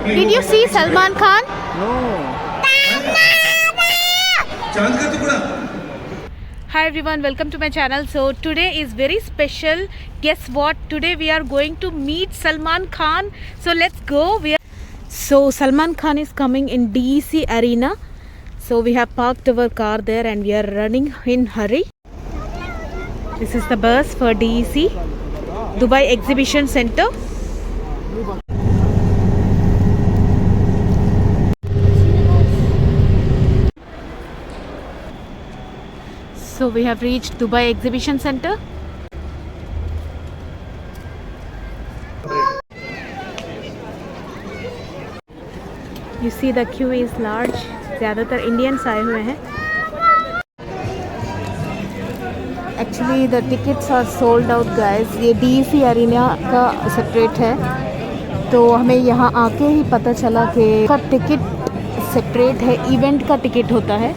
Did you see Salman Khan? Hi everyone, welcome to my channel. So today is very special. Guess what? Today we are going to meet Salman Khan. So let's go. So Salman Khan is coming in DEC Arena. So we have parked our car there and we are running in hurry. This is the bus for DEC Dubai Exhibition Center. So we have reached Dubai Exhibition Center. You see the queue is large. ज़्यादातर Indians आए हुए हैं. Actually the tickets are sold out guys. ये DEC Arena का separate है. तो हमें यहाँ आके ही पता चला कि का टिकट सेपरेट है. इवेंट का टिकट होता है.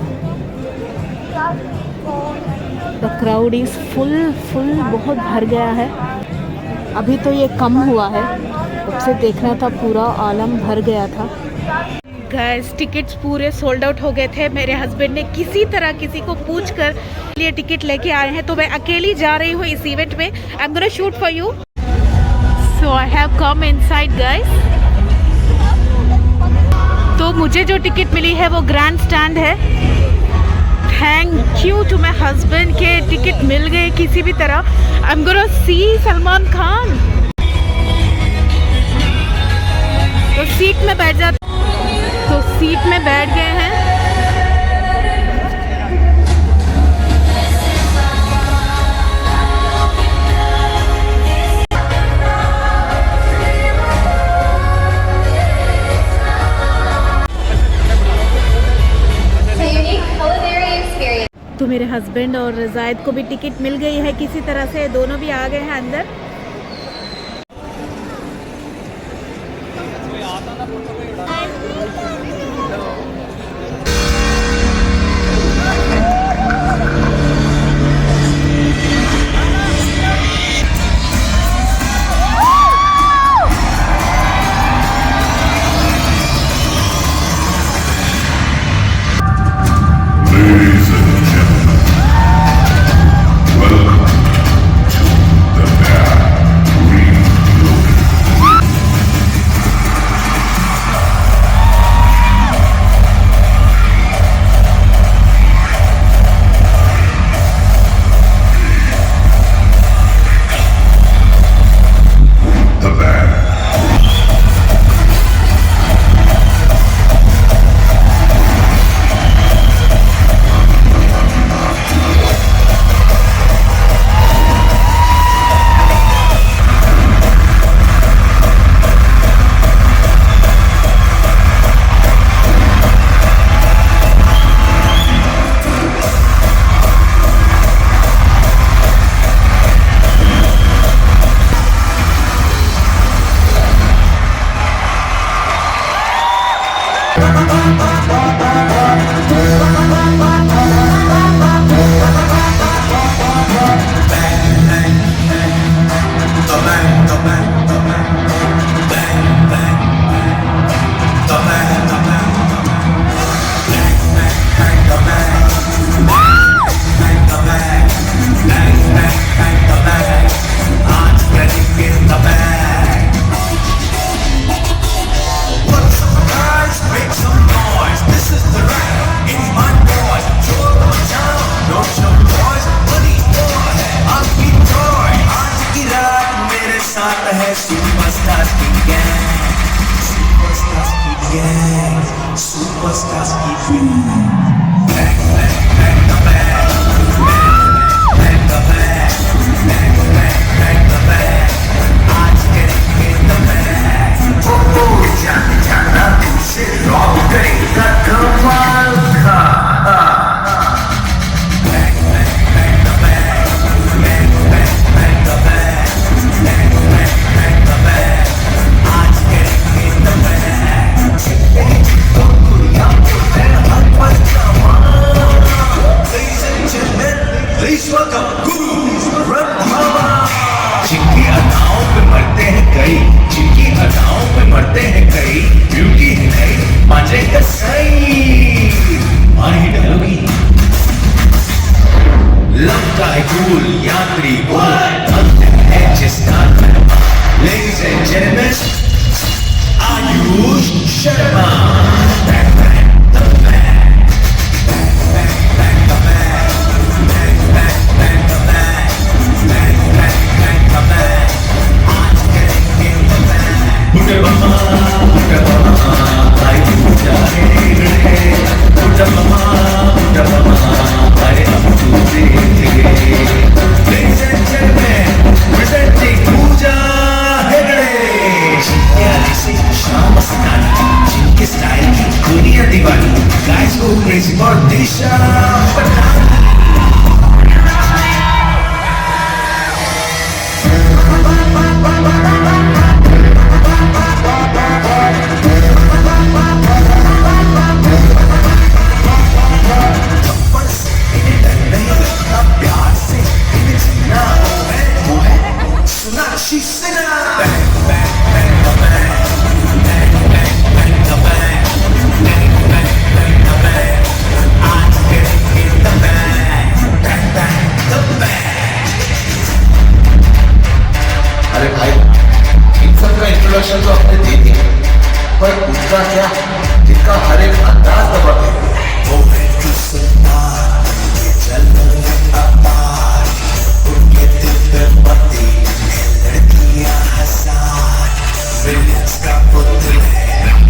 द क्राउड इज़ फुल बहुत भर गया है. अभी तो ये कम हुआ है. अब से देखना था पूरा आलम भर गया था. गाइस टिकट्स पूरे सोल्ड आउट हो गए थे. मेरे हस्बैंड ने किसी तरह किसी को पूछ कर लिए टिकट लेके आए हैं. तो मैं अकेली जा रही हूँ इस इवेंट में. I am gonna shoot for you. So I have come inside guys. तो मुझे जो टिकट मिली है वो ग्रैंड स्टैंड है. Thank you to my husband के टिकट मिल गए किसी भी तरह. I am gonna see Salman Khan. तो सीट में बैठ जाते. तो सीट में बैठ गए हैं. तो मेरे हस्बैंड और जायद को भी टिकट मिल गई है किसी तरह से. दोनों भी आ गए हैं अंदर. Superstars keep Please welcome Guru Brahma. बातें हैं कई, ब्यूटी है नई, मजे का सही माही डालोगी। लगता है कूल यात्री अंत है जिसका Ladies and gentlemen, Ayush Sharma. Back, back, the back. Back, back, the back. Back, back, back, the back. Back, back, back, the back. आज करेंगे the back. बुढ़े मामा, आई पूजा रे। बुढ़ा मामा, अरे अब तू देख। Ladies and gentlemen, presenting पूजा शाम मस्तानी, जिनके स्टाइल की दुनिया दीवानी, गाइस को क्रेजी और दिशा पठानी। प्यार से इन्हें जीना वो है Sonakshi Sinha. Back, back, back, the back. Back, back, back, the back. Back, back, back, the back. आज करेंगे the back. Back, back, the back. अरे भाई, इन सब का इंट्रोडक्शन तो आपने दे दिया, पर उनका क्या, जिनका हर एक अंदाज दबा है, वो है सुल्तान, ये जलने अपार, उनके दिल पे बत्ती लड़कियां हसान, मिलियंस का पुत्र है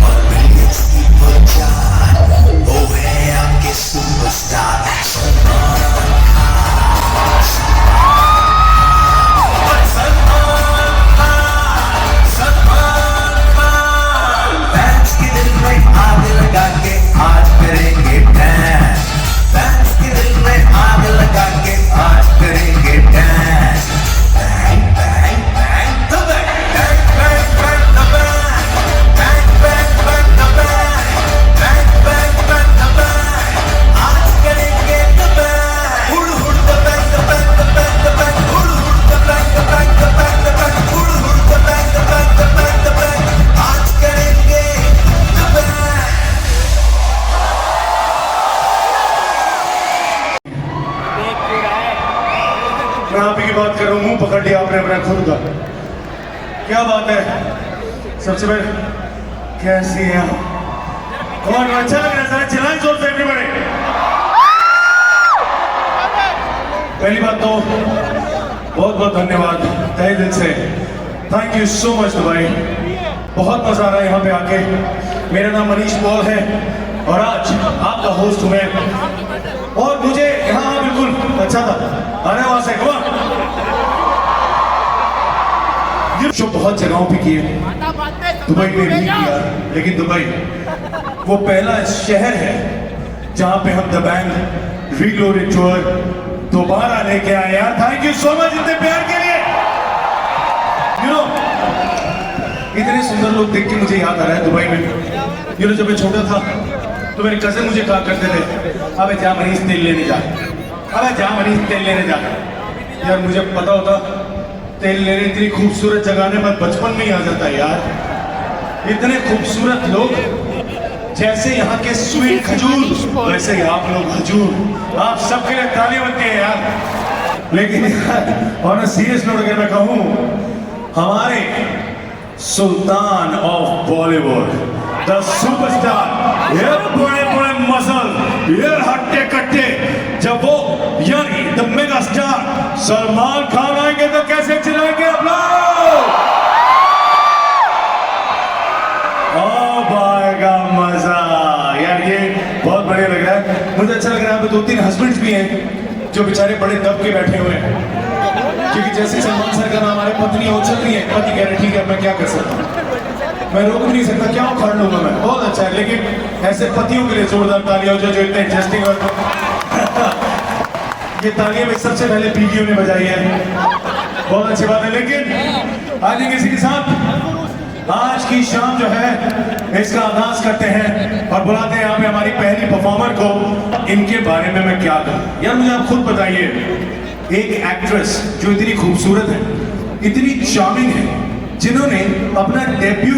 और मिलियंस की वो जान, वो है आपके सुपरस्टार सलमान खान। सलमान खान फैंस के दिल में आग लगा के आज करेंगे डांस। फैंस के दिल में आग लगा के आज करेंगे dance. Bang, bang, bang, the bang. Bang, bang, bang, the bang. Bang, bang, bang, the bang. Bang, bang, bang, the bang. आज करेंगे the bang. हुड़ हुड़ the bang, the bang, the bang, the bang. हुड़ हुड़ the bang, the bang, the bang, the bang. हुड़ हुड़ the bang, the bang, the bang, the bang. आज करेंगे the bang. मैं आप ही की बात कर रहा हूँ, मुंह पकड़ लिया आपने अपना खुद का। क्या बात है, सबसे पहले कैसी है आप? कौन अच्छा लग रहा है, सारे चिल्लाएं जोर से everybody। पहली बात तो बहुत बहुत धन्यवाद तहे दिल से, thank you so much Dubai. बहुत मजा आ रहा है यहाँ पे आके। मेरा नाम मनीष पॉल है और आज आपका होस्ट हूँ मैं, और मुझे यहाँ बिल्कुल अच्छा था आने वहां से। ये शो बहुत जगहों पे किए, दुबई में भी किया, लेकिन दुबई वो पहला शहर है जहां पे हम द बैंड रीलोडेड टूर दोबारा लेके आए। यार थैंक यू सो मच इतने प्यार के लिए। यू नो इतने सुंदर लोग देख के मुझे याद आ रहा है दुबई में। यू नो जब मैं छोटा था तो मेरे कजिन मुझे कहा करते थे, अबे जा मनीष तेल लेने जा, अबे जा मनीष तेल लेने जा। यार मुझे पता होता तेल लेने इतनी खूबसूरत जगह ने मैं बचपन में ही आ जाता यार। इतने खूबसूरत लोग, जैसे यहाँ के स्वीट खजूर वैसे ही आप लोग हजूर। आप सबके लिए तालियां बनती है यार। लेकिन यार और सीरियस नोट अगर मैं कहूँ, हमारे सुल्तान ऑफ बॉलीवुड, द सुपरस्टार, ये बड़े बड़े मसल, ये हट्टे कट्टे, जब वो यानी the mega star Salman Khan आएंगे तो कैसे चिल्लाएंगे आप लोग? अब आएगा मजा यार। ये बहुत बढ़िया लग रहा है, मुझे अच्छा लग रहा है। यहाँ पे 2-3 हस्बैंड्स भी हैं जो बेचारे बड़े दब के बैठे हुए हैं, क्योंकि जैसे सलमान सर का नाम हमारे पत्नी उछल रही है, पति कह रहे ठीक है मैं क्या कर सकता हूँ, मैं रोक भी नहीं सकता, क्या उखाड़ लूंगा मैं। बहुत अच्छा है, लेकिन ऐसे पतियों के लिए जोरदार तालियां हो जो इतने इंटरेस्टिंग और ये तालियां भी सबसे पहले बीवियों ने बजाई है, बहुत अच्छी बात है। लेकिन आगे किसी के साथ आज की शाम जो है इसका आगाज करते हैं और बुलाते हैं यहाँ पे हमारी पहली परफॉर्मर को। इनके बारे में मैं क्या कहूँ यार, मुझे आप खुद बताइए। एक एक्ट्रेस जो इतनी खूबसूरत है, इतनी चार्मिंग है, जिन्होंने अपना डेब्यू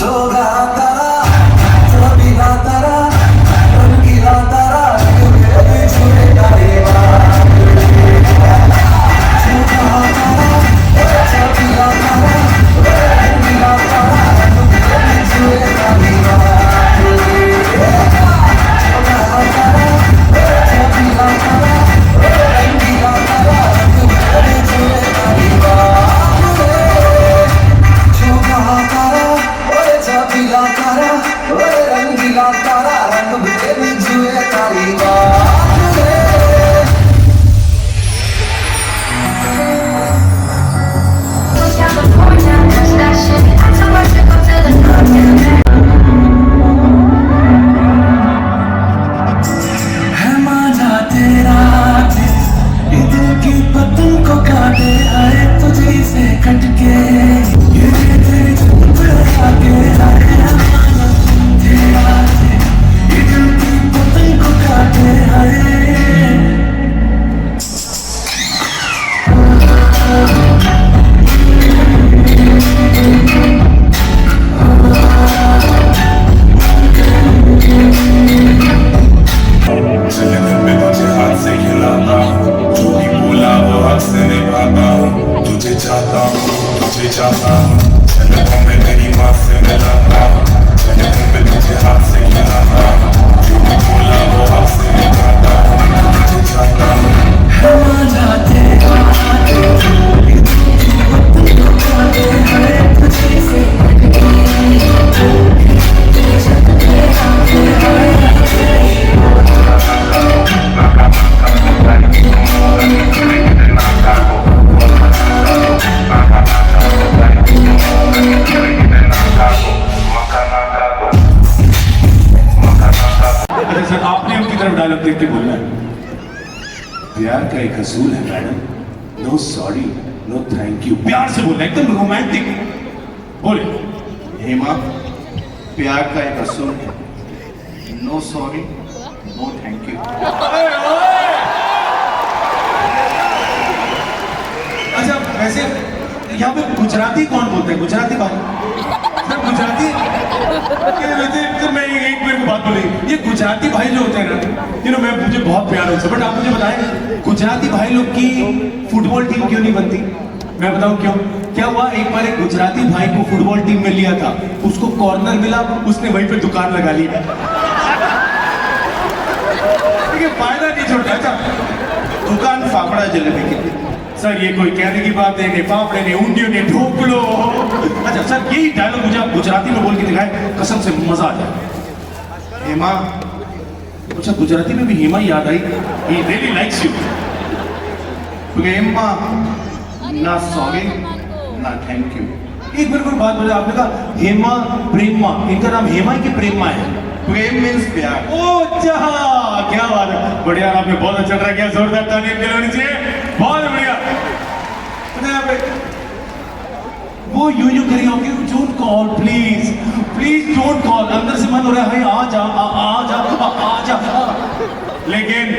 सोगा तारा चबीला तारा रंगीला तारा अभी छुएगा देवा सोगा तारा चबीला तारा रंगीला तारा अभी छुएगा देवा सोगा तारा चबीला तारा रंगीला तारा अभी छुएगा देवा चबीला तारा रंगीला तारा रंग बेबी जुए तारी बात रे है मांझा तेरा ये दिल की पतंग को काटे आए तुझे से कटके ये तेरी धुन पे आके आए तेरा ये दिल की पतंग को काटे आए चले दिन में तुझे हाथ से खिलाता हूँ जो भी बोला वो हक से निभाता हूँ तुझे चाहता हूँ चले दिन में तेरी माँ से मिलाता हूँ चले दिन में तुझे हाथ से खिलाता हूँ जो भी बोला वो हक से निभाता हूँ तुझे चाहता हूँ अच्छा सर आपने उनकी तरफ डायलॉग देख के बोलना है प्यार का एक असूल है madam no sorry no thank you प्यार से बोलना एकदम रोमांटिक बोले हेमा प्यार का एक असूल है no sorry no thank you अच्छा वैसे यहाँ पे गुजराती कौन बोलते हैं गुजराती बात सर गुजराती वैसे तो मैं एक मेरे को बात बोली ये गुजराती भाई जो होते हैं ना मैं मुझे बहुत प्यार होता है बट आप मुझे बताएं गुजराती भाई लोग की फुटबॉल टीम क्यों नहीं बनती मैं बताऊं क्यों क्या हुआ एक बार एक गुजराती भाई को फुटबॉल टीम में लिया था उसको कॉर्नर मिला उसने वहीं पे दुकान लगा ली फायदा नहीं छोड़ता अच्छा दुकान फाफड़ा जलेबी की सर ये कोई कहने की बात है नहीं फाफड़े नहीं ऊंडियों नहीं ढोकलो अच्छा सर यही डायलॉग मुझे आप गुजराती में बोल के दिखाए कसम से मजा आ जाए हेमा अच्छा गुजराती में भी हेमा याद आई ही रियली लाइक्स यू प्रेमा ना सॉरी ना थैंक यू एक मेरे को बात बोले आपने कहा हेमा प्रेमा इनका नाम हेमा है कि प्रेमा है प्रेम मीन्स प्यार ओ जहा क्या बात है बढ़िया आपने बहुत अच्छा ट्राई किया जोरदार तालियां दिलानी चाहिए बहुत बढ़िया वो यूं करी होगी don't call please please don't call अंदर से मन हो रहा है आ जा लेकिन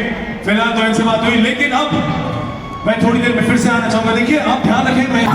फिलहाल तो इनसे बात हुई लेकिन अब मैं थोड़ी देर में फिर से आना चाहूंगा देखिए आप ध्यान रखें मैं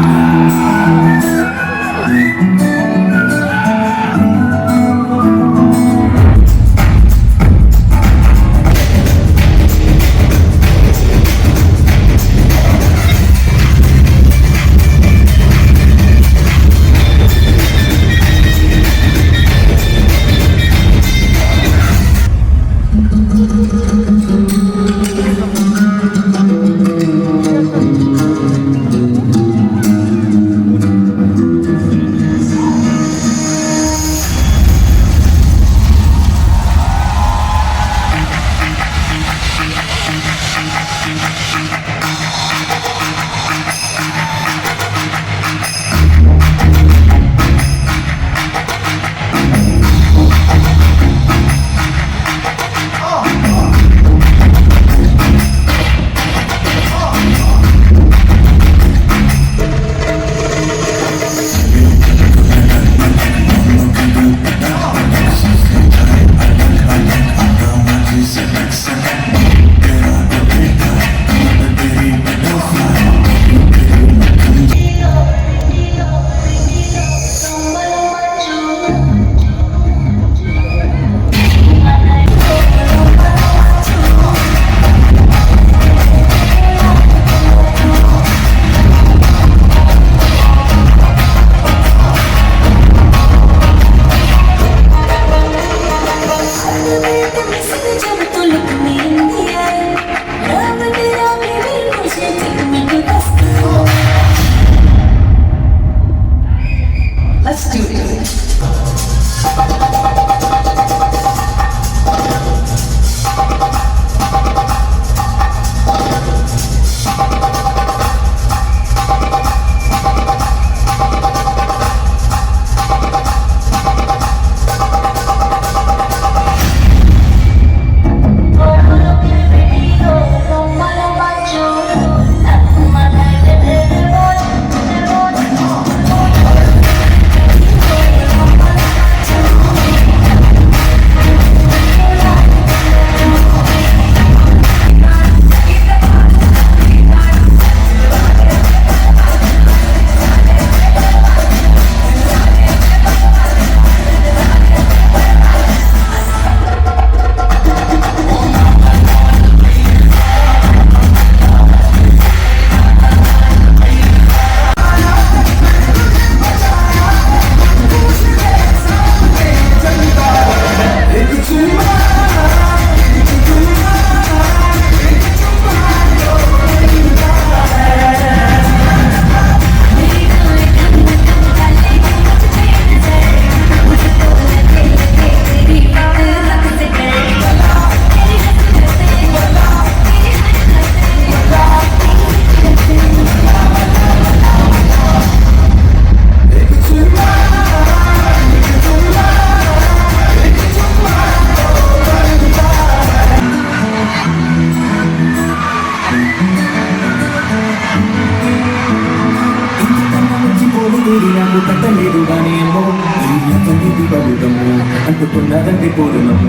అద్భుతము అంటుకున్నదంటే పూర్ణము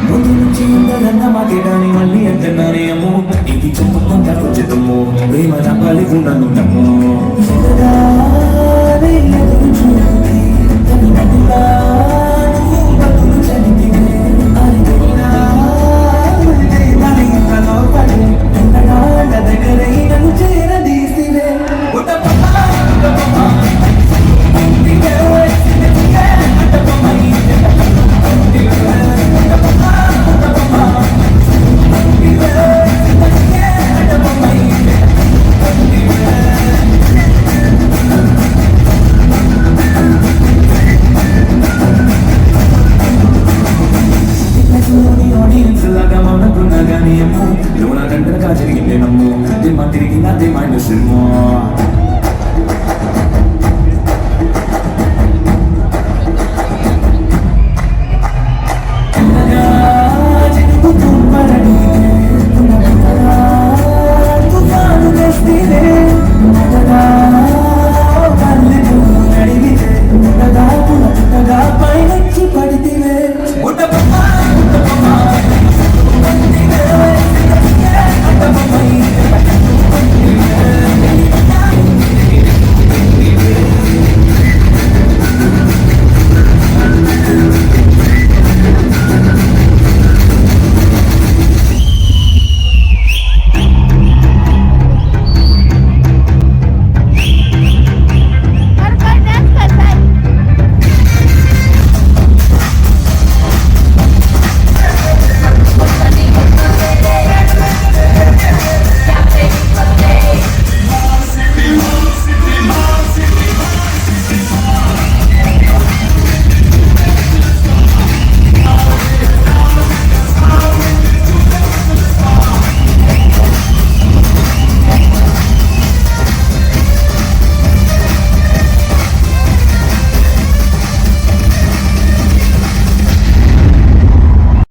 ముందు నుంచి అందరన్న మాటేడాని మళ్ళీ అంటున్నానే అమ్ము ఇది చెప్పుకుంటా ఉచితము ప్రేమ నమ్మాలి గుణను నమ్ము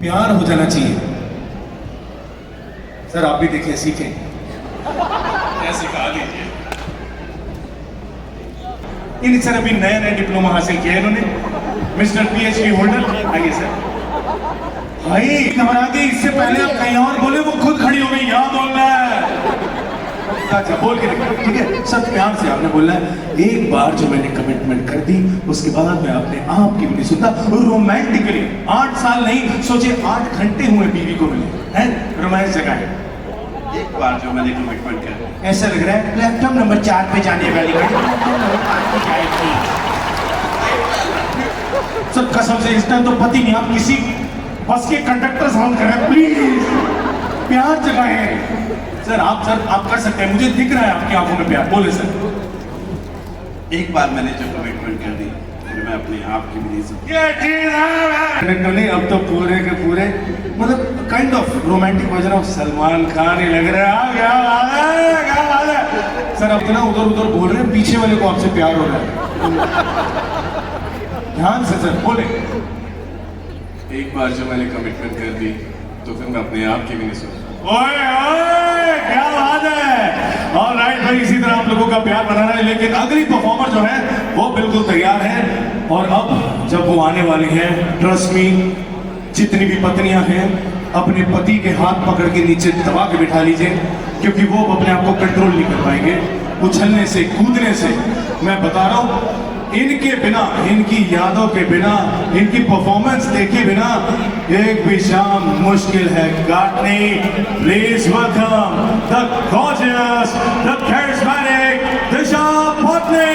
प्यार हो जाना चाहिए। सर आप भी देखिए, सीखें। क्या सिखा दीजिए। इन सर अभी नया नया डिप्लोमा हासिल किया इन्होंने, मिस्टर पीएचडी होल्डर। आइए सर। भाई घबरा गई, इससे पहले आप कहीं और बोले वो खुद खड़ी हो गई, यहाँ बोलना है। अच्छा बोल के देखो, ठीक है। सब प्यार से आपने बोलना है। एक बार जो मैंने कमिटमेंट कर दी उसके बाद मैं अपने आप की भी नहीं सुनता। रोमांटिकली 8 साल नहीं, सोचे 8 घंटे हुए बीवी को मिले हैं, रोमांस जगह है। एक बार जो मैंने कमिटमेंट किया, ऐसा लग रहा है प्लेटफॉर्म नंबर 4 पे जाने वाली गाड़ी सब कसम से इस टाइम तो पति नहीं, आप किसी बस के कंडक्टर साउंड करें प्लीज। प्यार जगह है सर, आप कर सकते हैं, मुझे दिख रहा है आपकी आंखों में प्यार। बोले सर। एक बार मैंने जो कमिटमेंट कर दी फिर मैं अपने आप की भी नहीं सुनता। ये चीज है नहीं, अब तो पूरे के पूरे मतलब kind of romantic version of Salman Khan ही लग रहा है। क्या बात है, क्या बात है। सर अब ना उधर उधर बोल रहे हैं, पीछे वाले को आपसे प्यार हो रहा है। ध्यान से सर बोले। एक बार जो मैंने कमिटमेंट कर दी तो फिर मैं अपने आप की भी नहीं सुनता। ओए ओए क्या बात है। ऑलराइट भाई, इसी तरह आप लोगों का प्यार बनाना है, लेकिन अगली परफॉर्मर जो है वो बिल्कुल तैयार है। और अब जब वो आने वाली है, ट्रस्ट मी, जितनी भी पत्नियां हैं अपने पति के हाथ पकड़ के नीचे दबा के बिठा लीजिए, क्योंकि वो अपने आप को कंट्रोल नहीं कर पाएंगे उछलने से, कूदने से। मैं बता रहा हूं, इनके बिना, इनकी यादों के बिना, इनकी परफॉर्मेंस देखे बिना एक भी शाम मुश्किल है काटनी। Please welcome the gorgeous, the charismatic Disha Patni.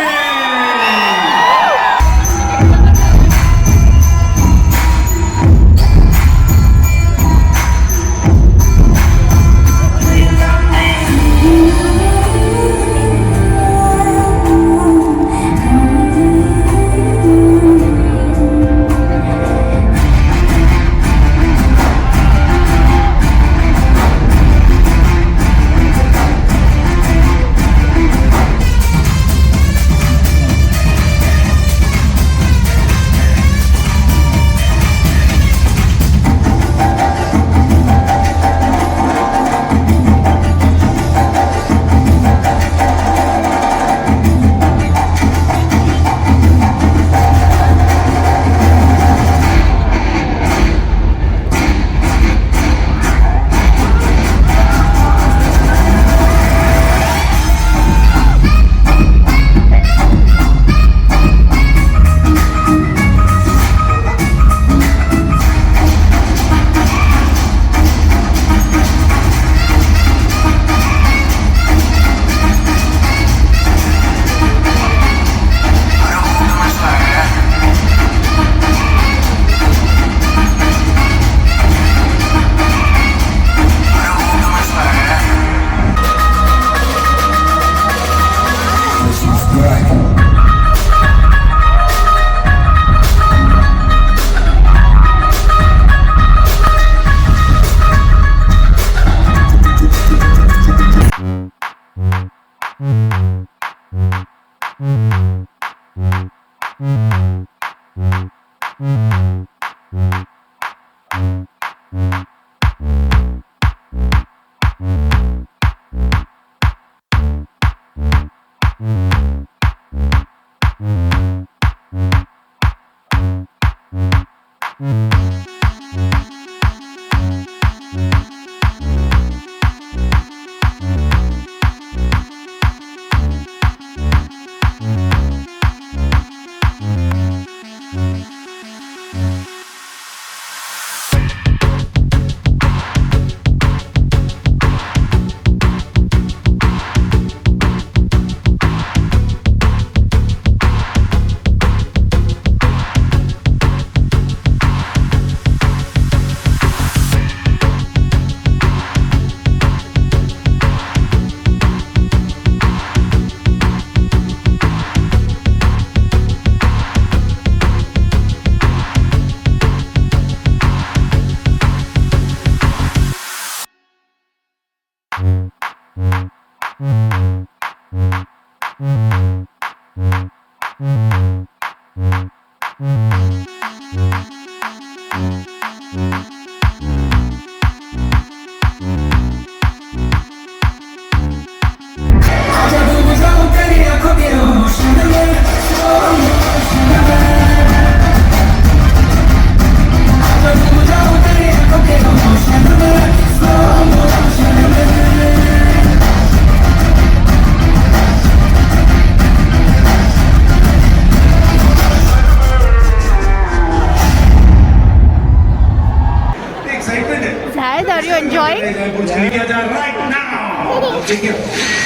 Zahid, are you enjoying? Right now. Take it.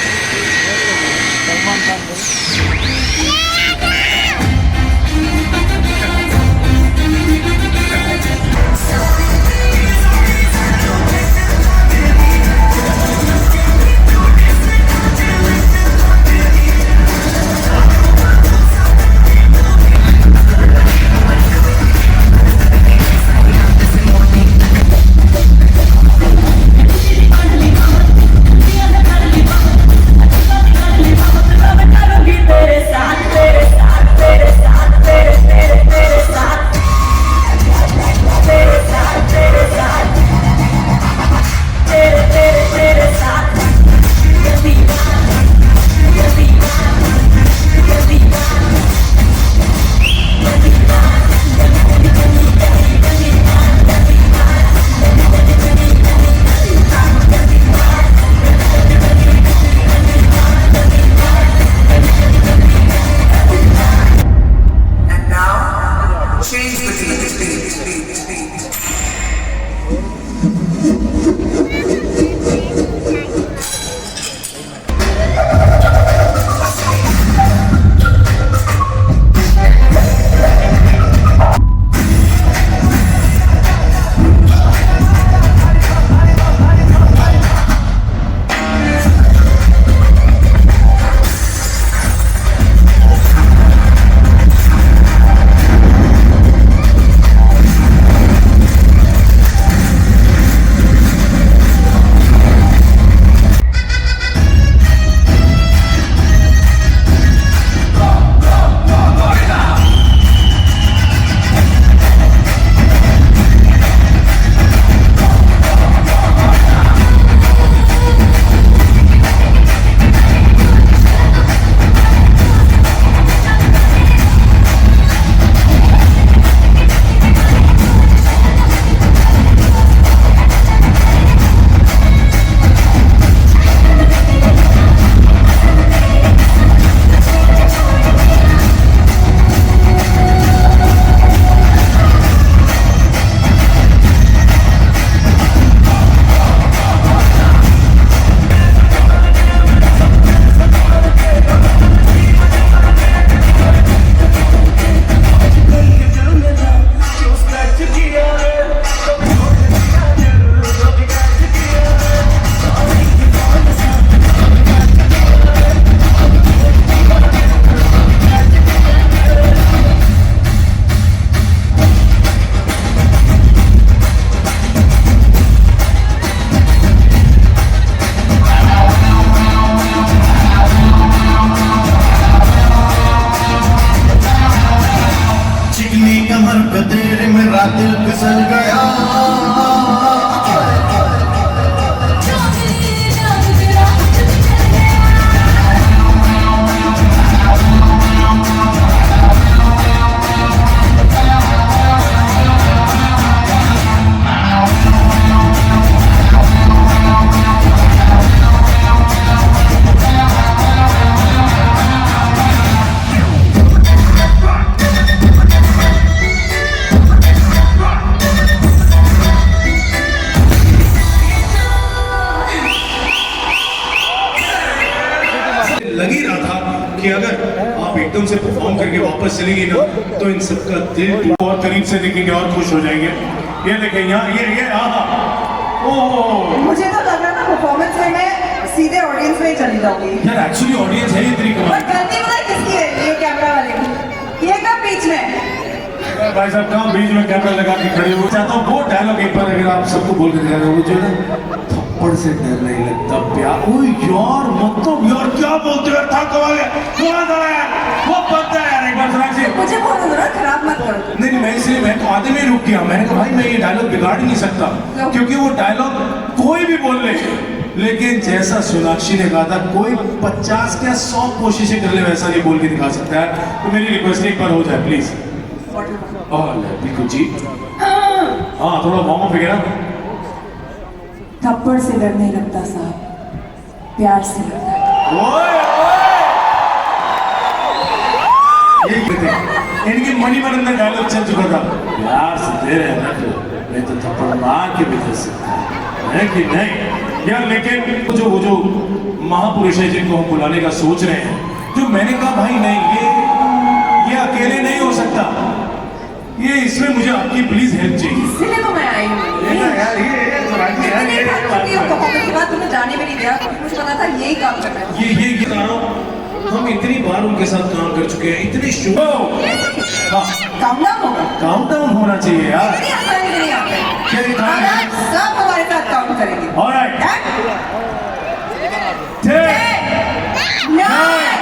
चली गई ना तो इन सबका दिल और करीब से देखेंगे और खुश हो जाएंगे। ये देखें यहाँ ये ओह मुझे तो लग रहा था परफॉर्मेंस में मैं सीधे ऑडियंस में ही चली जाऊंगी। यार एक्चुअली ऑडियंस है इतनी और कमाल। गलती पता है किसकी है? ये कैमरा वाले की। ये कब बीच में? भाई साहब कहाँ बीच में कैमरा लगा के खड़े हो। चाहता हूँ वो डायलॉग एक बार अगर आप सबको बोल के दिखा रहे हो, जो ना थप्पड़ से डर नहीं लगता प्यार। ओ यार मतलब यार क्या बोलते हो यार, था कमाल है। कौन था यार वो बनता है यार, एक बार सुना से। मुझे बोलो जरा, खराब मत करो। नहीं मैं इसलिए मैं तो आधे में ही रुक गया। मैंने कहा भाई मैं ये डायलॉग बिगाड़ नहीं सकता, क्योंकि वो डायलॉग कोई भी बोल ले, लेकिन जैसा सोनाक्षी ने कहा था कोई 50 या 100 कोशिशें कर ले वैसा नहीं बोल के दिखा सकता है। तो मेरी रिक्वेस्ट एक बार हो जाए प्लीज। बिल्कुल जी हाँ थोड़ा वार्म अप वगैरह। थप्पड़ से डर नहीं लगता साहब, प्यार से लगता है। ओए ये इनकी मनी मन अंदर डायलॉग चल चुका था, प्यार से दे रहे हैं नहीं तो थप्पड़ मार के भी दे सकता है कि नहीं यार। लेकिन वो जो महापुरुष है जिनको हम बुलाने का सोच रहे हैं, जो मैंने कहा भाई नहीं ये अकेले नहीं हो सकता, ये इसमें मुझे आपकी प्लीज हेल्प चाहिए। इसीलिए तो मैं आई हूँ। यार ये परफॉर्मेंस के बाद तुम्हें जाने में नहीं दिया, मुझे पता था यही काम करना है। ये बता रहा हूँ, हम इतनी बार उनके साथ काम कर चुके हैं, इतने शो काउंटडाउन होगा। काउंटडाउन होना चाहिए यार। नहीं आता है, नहीं आता है। क्या दिखा रहे हैं? आज सब हमारे साथ काउंट करेंगे। Alright 10 9 8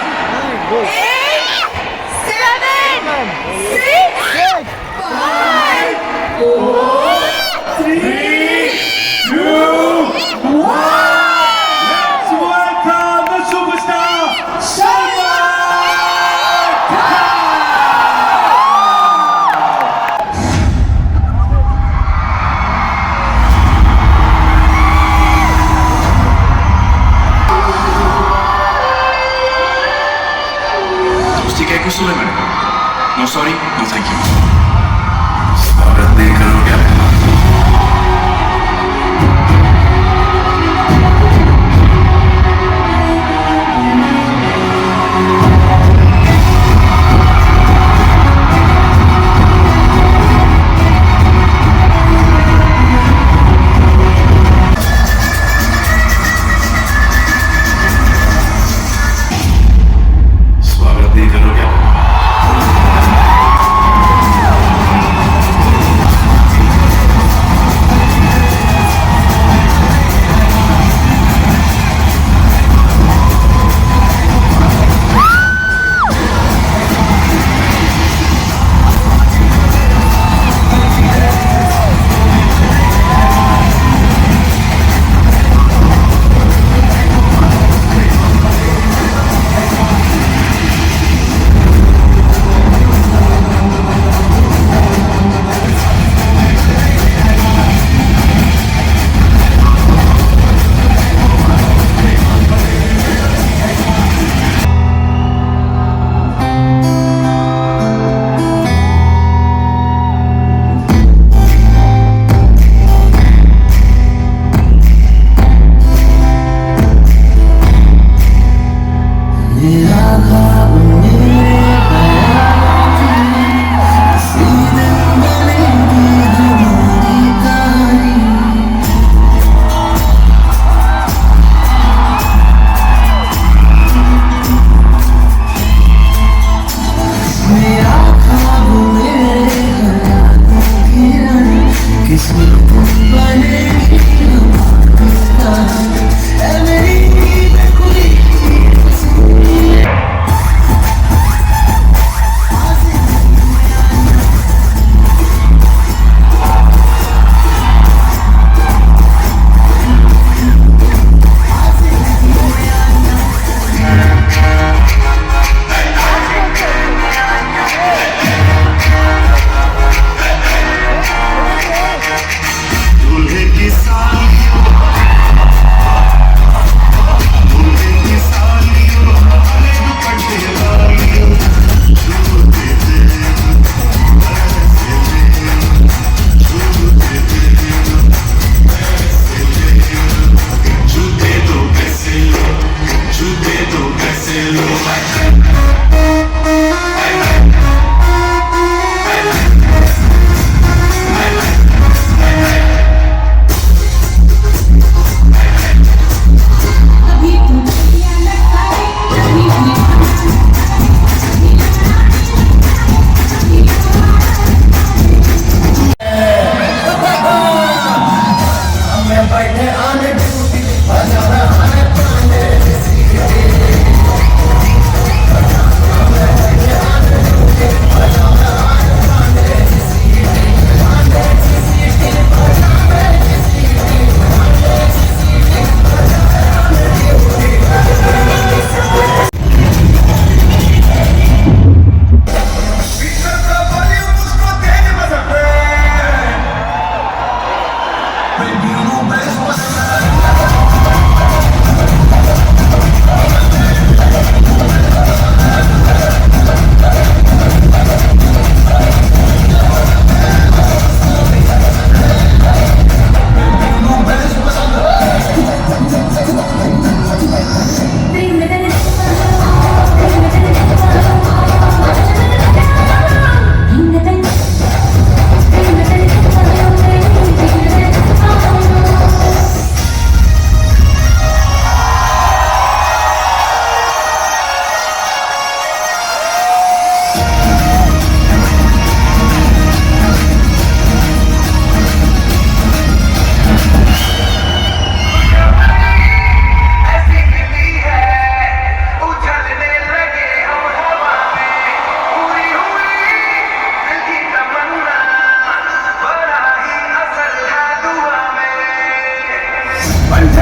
7 6 5 4 3 2 Let's welcome the superstar Salman Khan. दोस्ती क्या कुछ सुने मैंने? No sorry no thank you. स्वागत नहीं करोगे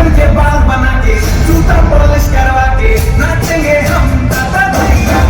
रेशम के बाल बना के जूता पॉलिश करवा के नाचेंगे हम दादा भैया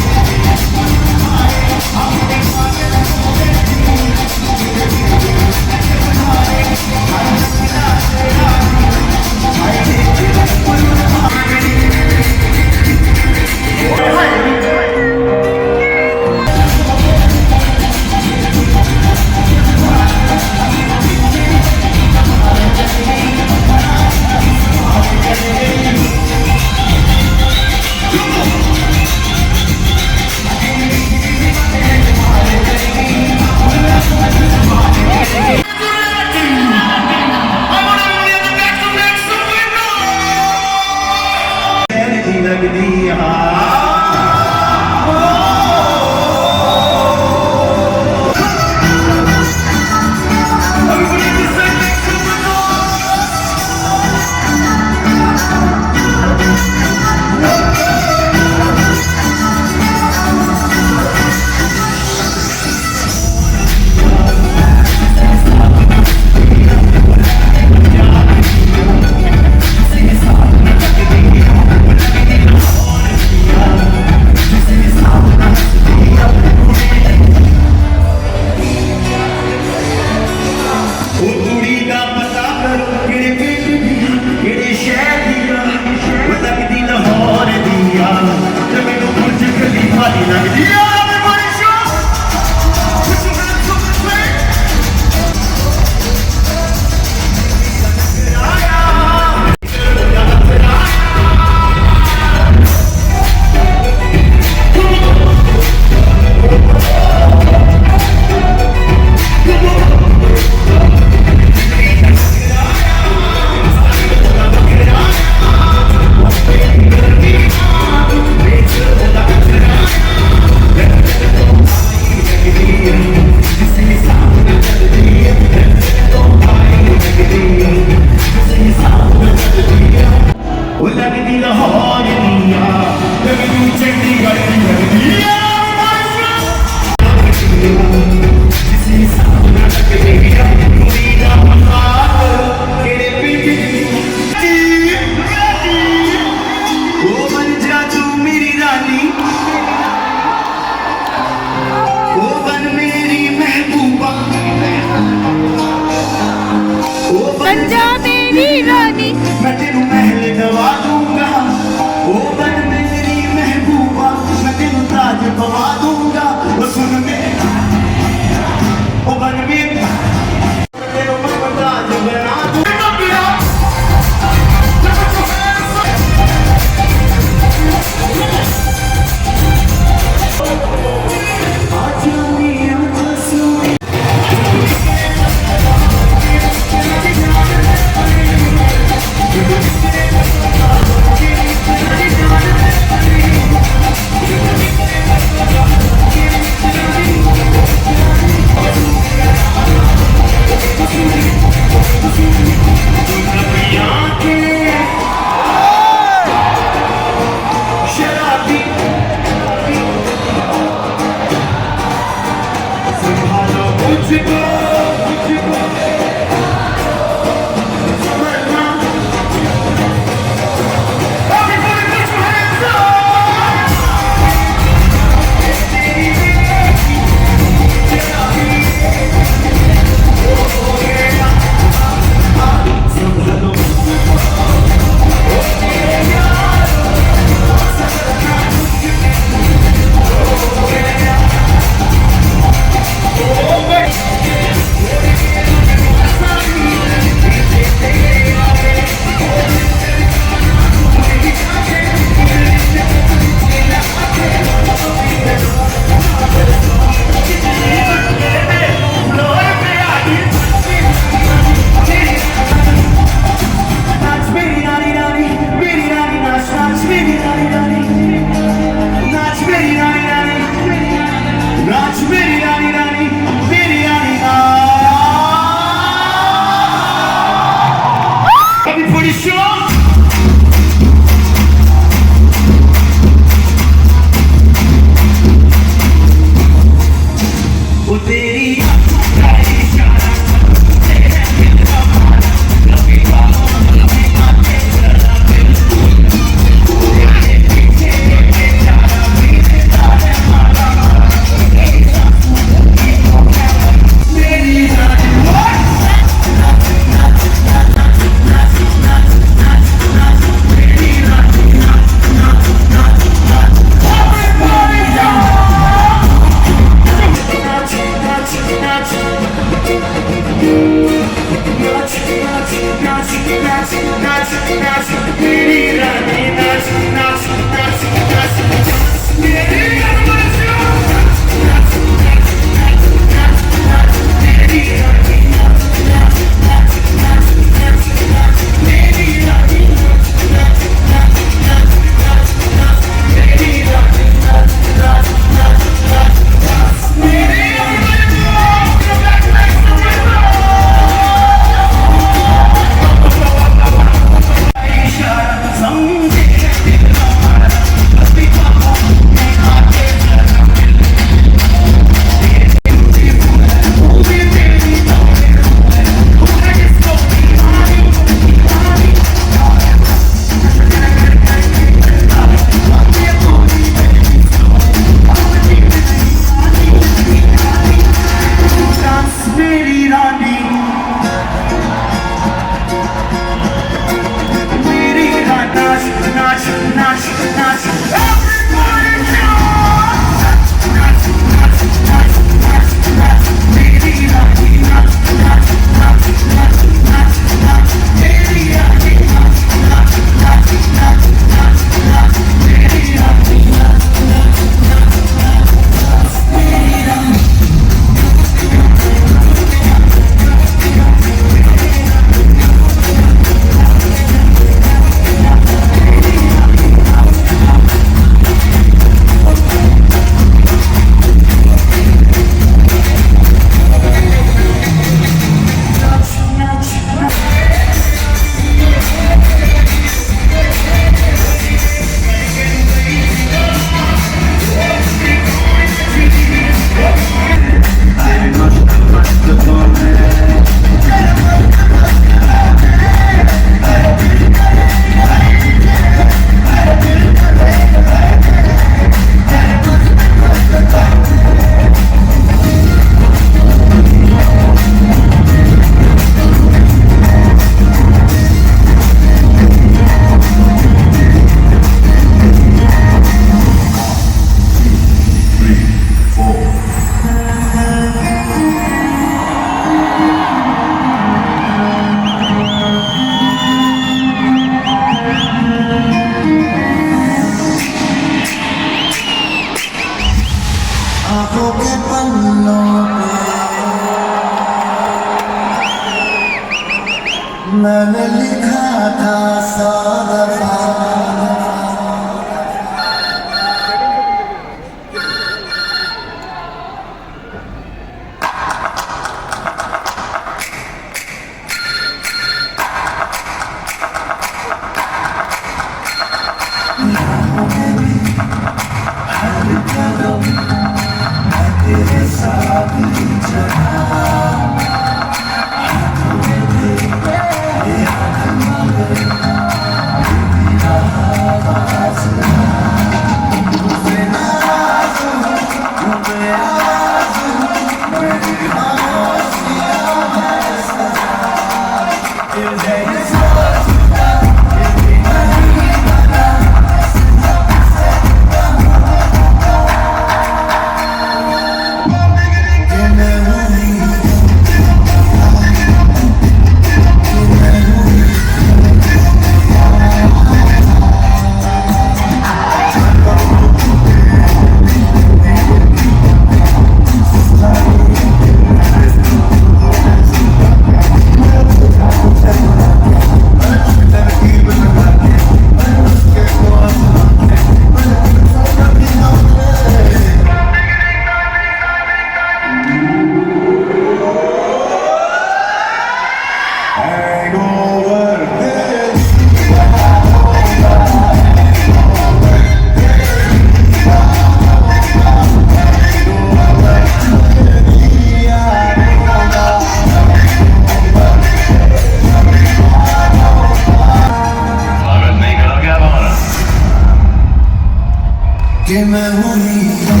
कि मैं हूँ hero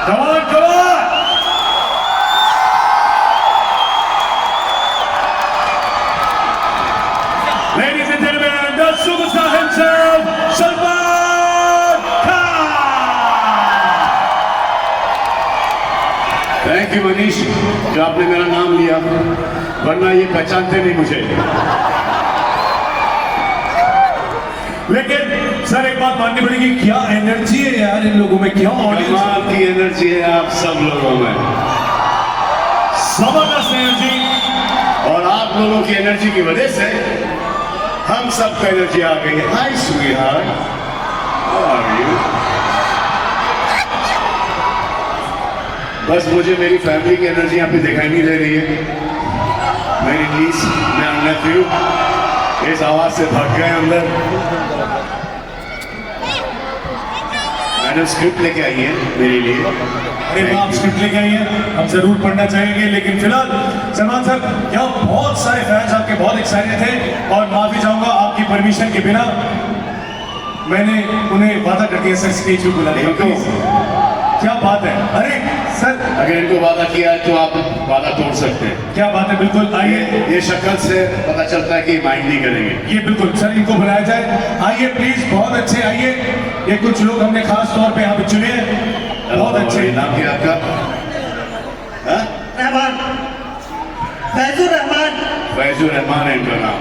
Come on, come on! Ladies and gentlemen, the superstar himself, Salman Khan! Thank you Manish जो आपने मेरा नाम लिया, वरना ये पहचानते नहीं मुझे। लेकिन सर एक बात माननी पड़ेगी, क्या एनर्जी है यार इन लोगों में, क्या ऑडियंस कमाल की एनर्जी है आप सब लोगों में, जबरदस्त एनर्जी। और आप लोगों की एनर्जी की वजह से हम सबको एनर्जी आ गई है। हाय स्वीटहार्ट, हाउ आर यू? बस मुझे मेरी फैमिली की एनर्जी यहाँ पे दिखाई नहीं दे रही है। मेरी नीस, मैं नेफ्यू इस आवाज से भाग गए अंदर। मैडम स्क्रिप्ट लेके आई है मेरे लिए। अरे वाह, आप स्क्रिप्ट लेके आई हैं, हम जरूर पढ़ना चाहेंगे। लेकिन फिलहाल सलमान सर, यहाँ बहुत सारे फैंस आपके बहुत एक्साइटेड थे और माफी चाहूंगा आपकी परमिशन के बिना मैंने उन्हें वादा कर दिया सर स्टेज पे बुलाने का। प्लीज, क्या बात है। अरे सर, अगर इनको वादा किया है तो आप वादा तोड़ सकते हैं। क्या बात है, बिल्कुल आइए। ये शक्ल से पता चलता है कि माइंड नहीं करेंगे। ये बिल्कुल सर, इनको बुलाया जाए। आइए प्लीज, बहुत अच्छे आइए। ये कुछ लोग हमने खास तौर पे यहाँ पे चुने हैं, बहुत अच्छे। नाम क्या आपका? हाँ? रहमान, फैजुर रहमान। फैजुर रहमान है इनका नाम।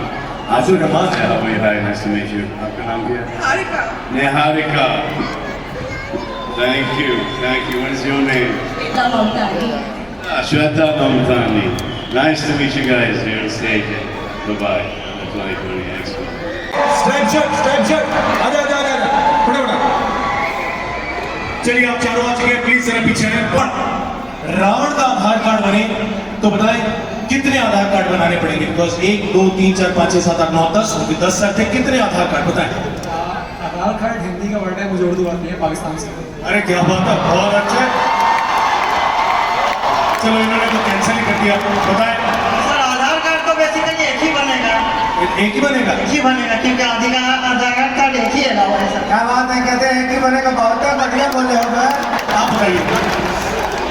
आजुर रहमान है। हाय, नाइस टू मीट यू। आपका नाम क्या है? Harika. Niharika. Thank you, thank you. What is your name? Shweta Mamtani. Shweta Mamtani. Nice to meet you guys here on stage in Dubai on the 2020 Expo. Strap आजा आजा आजा, बड़ा बड़ा। चलिए आप चारों आ चुके हैं, प्लीज जरा पीछे हैं। पर रावण का आधार कार्ड बने तो बताएं कितने आधार कार्ड बनाने पड़ेंगे? बिकॉज 1 2 3 4 5 6 7 8 9 10 होंगे, 10 सर थे। कितने आधार कार्ड बताएं? आधार कार्ड हिंदी का वर्ड है, मुझे उर्दू आती है, पाकिस्तान से। अरे क्या बात है, बहुत अच्छा है। चलो इन्होंने तो कैंसिल ही कर दिया। बताएं। सर आधार कार्ड तो बेसिकली एक ही बनेगा। एक ही बनेगा? एक ही बनेगा क्योंकि आधार कार्ड एक ही है ना सर। क्या बात है, कहते हैं कि बनेगा, बहुत बढ़िया बोले हो गए। आप बताइए।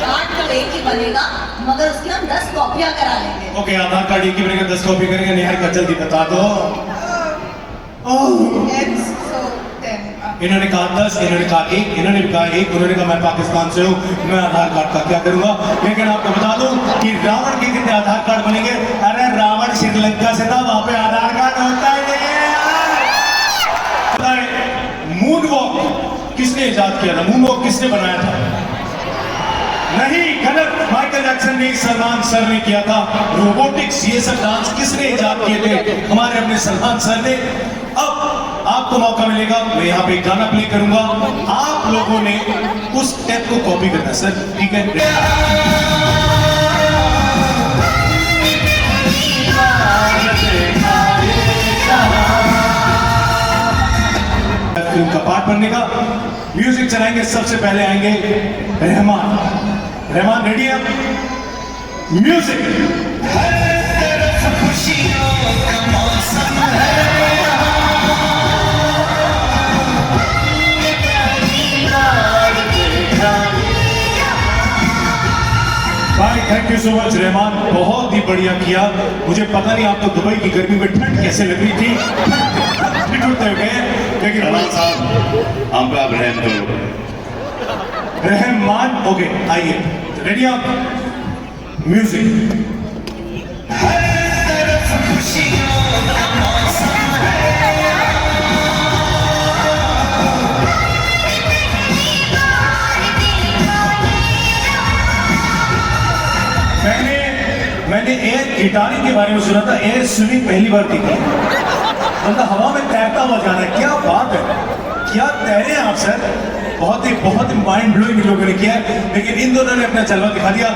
कार्ड तो एक ही बनेगा मगर उसकी हम 10 कॉपियां करा लेंगे। ओके, आधार कार्ड एक ही बनेगा, 10 कॉपी करेंगे। निहार का जल्दी बता दो। इन्होंने कहा 10, इन्होंने कहा 1, इन्होंने भी कहा 1, उन्होंने कहा मैं पाकिस्तान से हूँ, मैं आधार कार्ड का क्या करूंगा। लेकिन आपको बता दूं कि रावण के कितने आधार कार्ड बनेंगे? अरे रावण श्रीलंका से था, वहां पे आधार कार्ड होता ही नहीं है। मून वॉक किसने इजाद किया था? मून वॉक किसने बनाया था? नहीं, गलत। माइकल जैक्सन ने, सलमान सर ने किया था। रोबोटिक्स, ये सब डांस किसने इजाद किए थे? हमारे अपने सलमान सर ने। अब आपको मौका मिलेगा, मैं यहाँ पे एक गाना प्ले करूंगा, आप लोगों ने उस स्टेप को कॉपी करना है सर, ठीक है? फिल्म का पार्ट बनने का म्यूजिक चलाएंगे। सबसे पहले आएंगे रहमान। रहमान रेडी है? म्यूजिक। भाई thank you so much Rahman, बहुत ही बढ़िया किया। मुझे पता नहीं आपको दुबई की गर्मी में ठंड कैसे लग रही थी, ठंड गए, लेकिन सलमान साहब हम पे आप रहम करो। रहमान। ओके आइए, रेडी आप? म्यूजिक। मैंने एयर गिटारिंग के बारे में सुना था, एयर स्विमिंग पहली बार देखी। मतलब हवा में तैरता हुआ जाना है, क्या बात है, क्या तैरे हैं आप सर। बहुत ही माइंड ब्लोइंग लोगों ने किया है, लेकिन इन दोनों ने अपना जलवा दिखा दिया।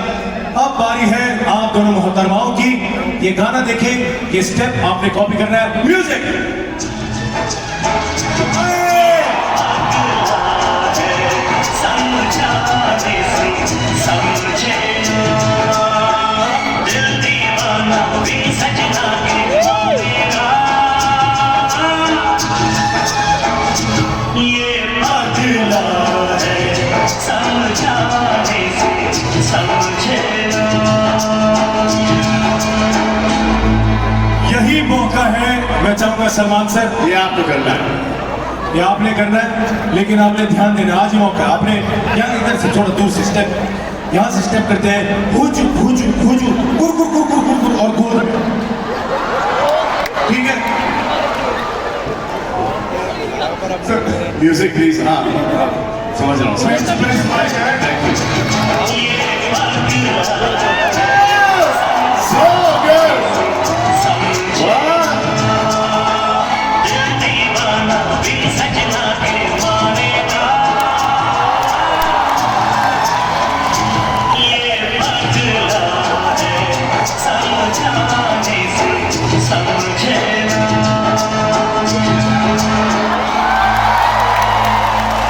अब बारी है आप दोनों मोहतरमाओं की। ये गाना देखें, ये स्टेप आपने कॉपी करना है। म्यूजिक। यही मौका है, मैं चाहूंगा सलमान सर, ये आपको करना है, ये आपने करना है, लेकिन आपने ध्यान देना, आज ही मौका है। आपने यहाँ इधर से थोड़ा दूर से स्टेप, यहाँ से स्टेप करते हैं, भूजू भूजू भूजू गुर गुर गुर गुर गुर गुर और गुर, ठीक है सर? Music please. हाँ समझ रहा हूँ। So good. Wow.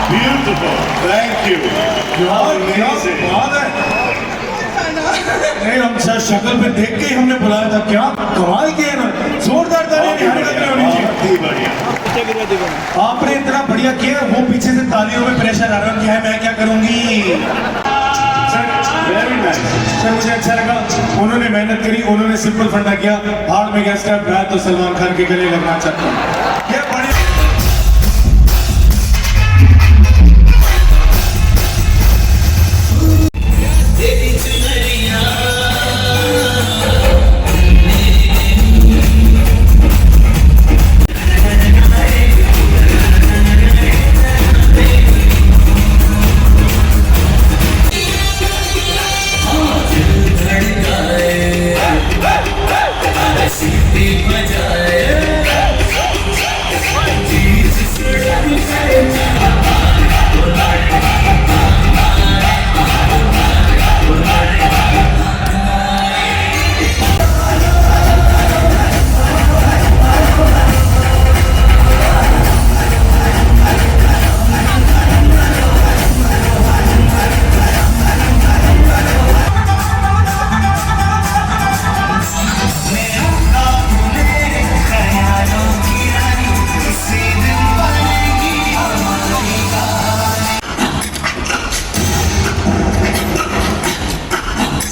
Beautiful. Thank you. You are amazing. नहीं, हम सर शक्ल पे देख के ही हमने बुलाया था, क्या कमाल किया ना, जोरदार तालियां होनी चाहिए। बढ़िया। आपने इतना बढ़िया किया, वो पीछे से तालियों में प्रेशर आ रहा है, क्या है मैं क्या करूंगी। Sir very nice. सर मुझे अच्छा लगा, उन्होंने मेहनत करी, उन्होंने सिंपल फंडा किया। भाड़ में गया स्टेप, मैं तो सलमान खान के गले लगना चाहता हूँ। ये बढ़िया।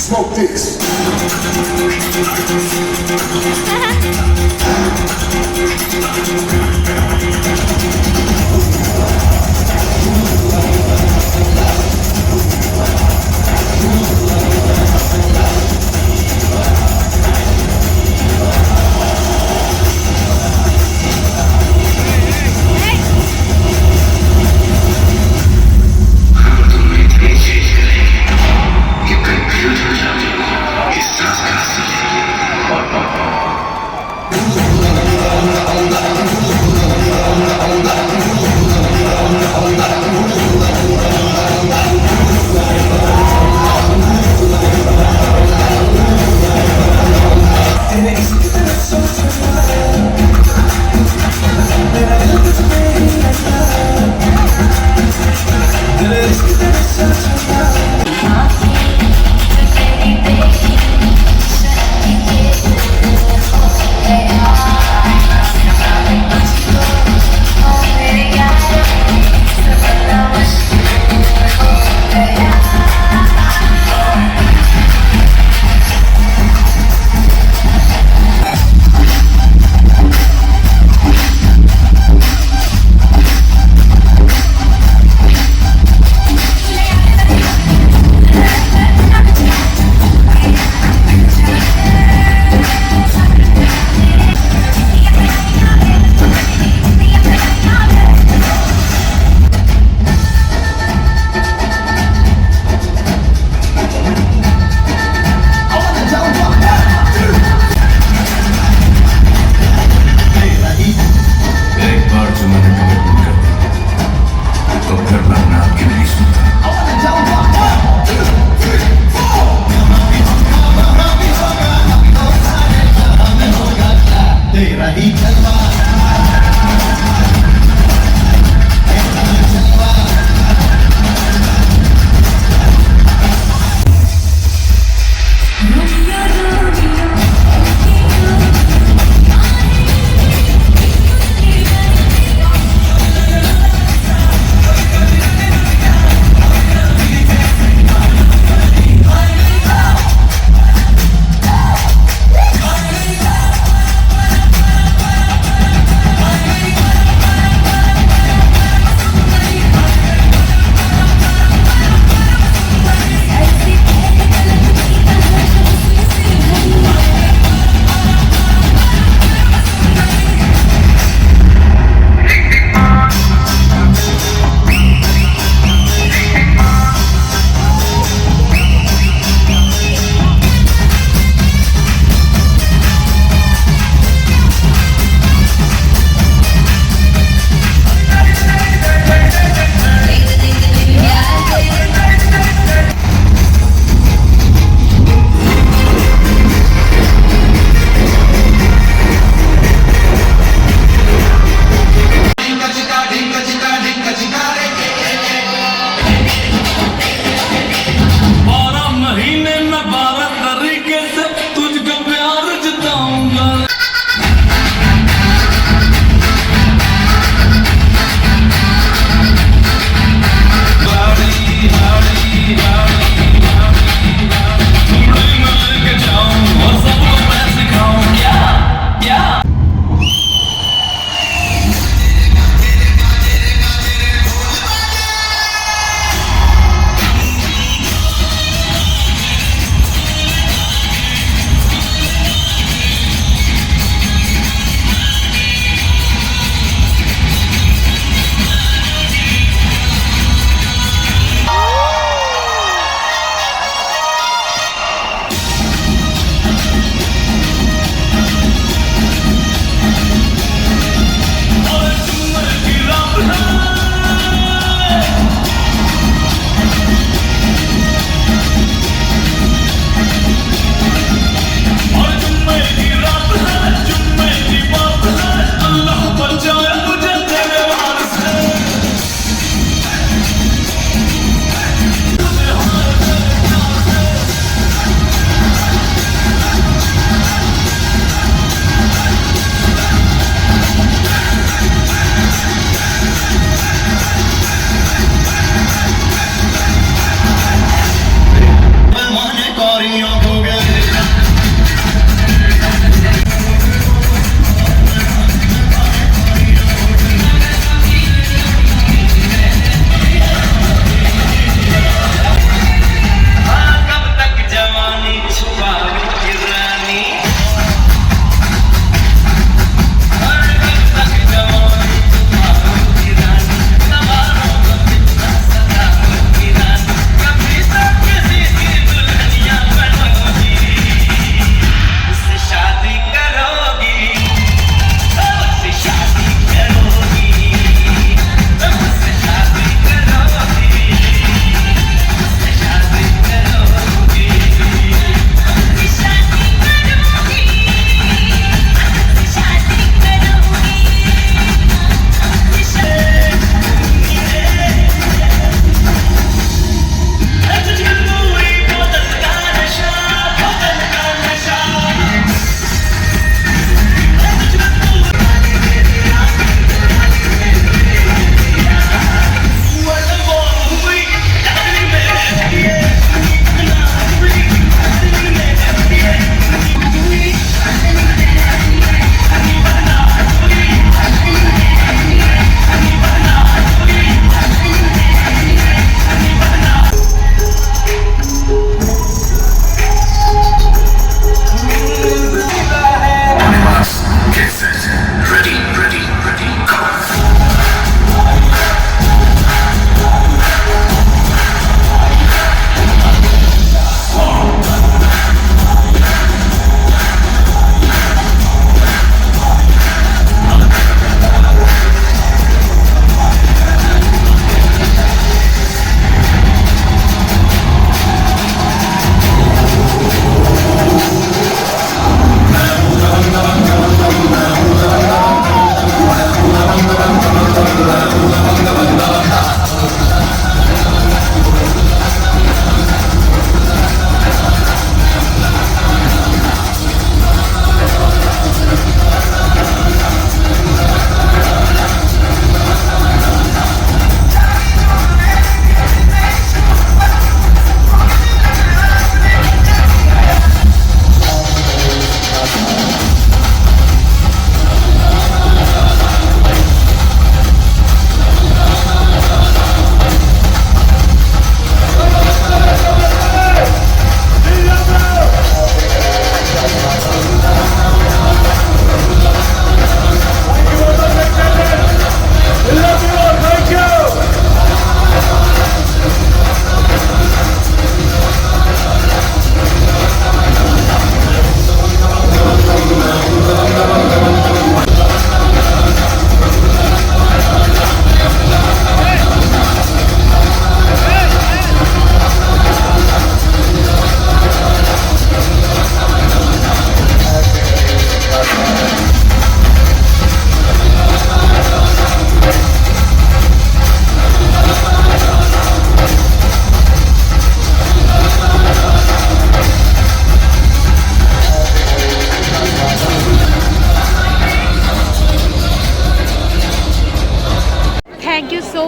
Smoke this. तेरा ही जलवा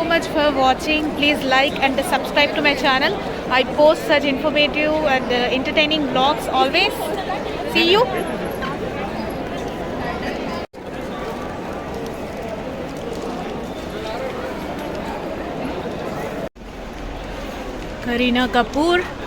much for watching. Please like and subscribe to my channel. I post such informative and entertaining vlogs always. See you. Kareena Kapoor.